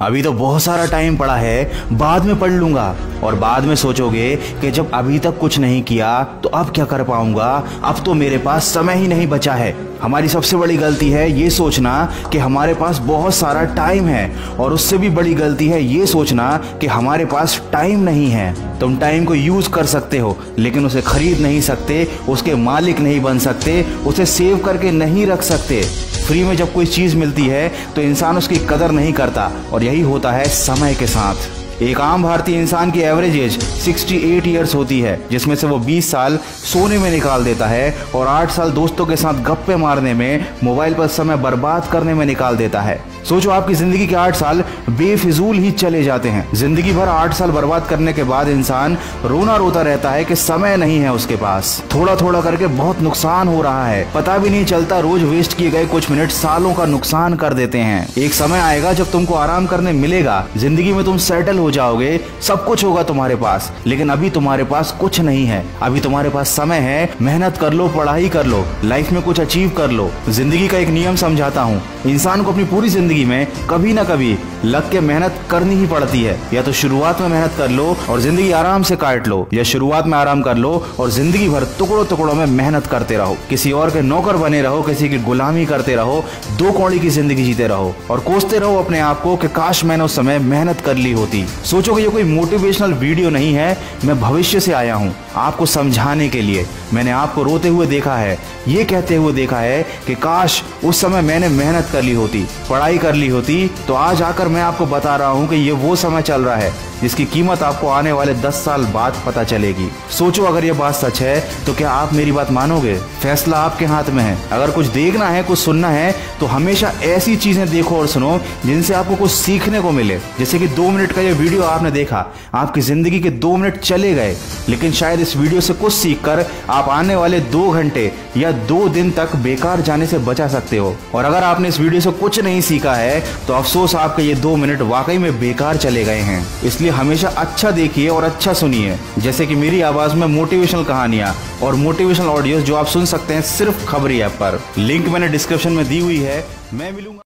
अभी तो बहुत सारा टाइम पड़ा है, बाद में पढ़ लूंगा। और बाद में सोचोगे कि जब अभी तक कुछ नहीं किया तो अब क्या कर पाऊंगा, अब तो मेरे पास समय ही नहीं बचा है। हमारी सबसे बड़ी गलती है ये सोचना कि हमारे पास बहुत सारा टाइम है, और उससे भी बड़ी गलती है ये सोचना कि हमारे पास टाइम नहीं है। तुम टाइम को यूज कर सकते हो, लेकिन उसे खरीद नहीं सकते, उसके मालिक नहीं बन सकते, उसे सेव करके नहीं रख सकते। फ्री में जब कोई चीज मिलती है तो इंसान उसकी कदर नहीं करता, और यही होता है समय के साथ। एक आम भारतीय इंसान की एवरेज एज 68 ईयर्स होती है, जिसमें से वो 20 साल सोने में निकाल देता है और 8 साल दोस्तों के साथ गप्पे मारने में, मोबाइल पर समय बर्बाद करने में निकाल देता है। सोचो, आपकी जिंदगी के 8 साल बेफिजूल ही चले जाते हैं। जिंदगी भर 8 साल बर्बाद करने के बाद इंसान रोना रोता रहता है कि समय नहीं है उसके पास। थोड़ा थोड़ा करके बहुत नुकसान हो रहा है, पता भी नहीं चलता। रोज वेस्ट किए गए कुछ मिनट सालों का नुकसान कर देते हैं। एक समय आएगा जब तुमको आराम करने मिलेगा, जिंदगी में तुम सेटल हो जाओगे, सब कुछ होगा तुम्हारे पास, लेकिन अभी तुम्हारे पास कुछ नहीं है। अभी तुम्हारे पास समय है, मेहनत कर लो, पढ़ाई कर लो, लाइफ में कुछ अचीव कर लो। जिंदगी का एक नियम समझाता हूँ, इंसान को अपनी पूरी जिंदगी में कभी ना कभी लग के मेहनत करनी ही पड़ती है। या तो शुरुआत में मेहनत कर लो और जिंदगी आराम से काट लो, या शुरुआत में आराम कर लो और जिंदगी भर टुकड़ों टुकड़ों में मेहनत करते रहो। किसी और के नौकर बने रहो, किसी की गुलामी करते रहो, दो कौड़ी की जिंदगी जीते रहो और कोसते रहो अपने आप को कि काश मैंने उस समय मेहनत कर ली होती। सोचो कि ये कोई मोटिवेशनल वीडियो नहीं है, मैं भविष्य से आया हूँ आपको समझाने के लिए। मैंने आपको रोते हुए देखा है, ये कहते हुए देखा है कि काश उस समय मैंने मेहनत कर ली होती, पढ़ाई कर ली होती, तो आज आकर मैं आपको बता रहा हूँ कि ये वो समय चल रहा है जिसकी कीमत आपको आने वाले 10 साल बाद पता चलेगी। सोचो, अगर ये बात सच है तो क्या आप मेरी बात मानोगे? फैसला आपके हाथ में है। अगर कुछ देखना है, कुछ सुनना है, तो हमेशा ऐसी चीजें देखो और सुनो जिनसे आपको कुछ सीखने को मिले। जैसे कि 2 मिनट का ये वीडियो आपने देखा, आपकी जिंदगी के 2 मिनट चले गए, लेकिन शायद इस वीडियो से कुछ सीखकर आप आने वाले 2 घंटे या 2 दिन तक बेकार जाने से बचा सकते हो। और अगर आपने इस वीडियो से कुछ नहीं सीखा है तो अफसोस, आपके ये 2 मिनट वाकई में बेकार चले गए हैं। इसलिए हमेशा अच्छा देखिए और अच्छा सुनिए, जैसे कि मेरी आवाज में मोटिवेशनल कहानियां और मोटिवेशनल ऑडियोज जो आप सुन सकते हैं सिर्फ खबरी ऐप पर। लिंक मैंने डिस्क्रिप्शन में दी हुई है। मैं मिलूंगा।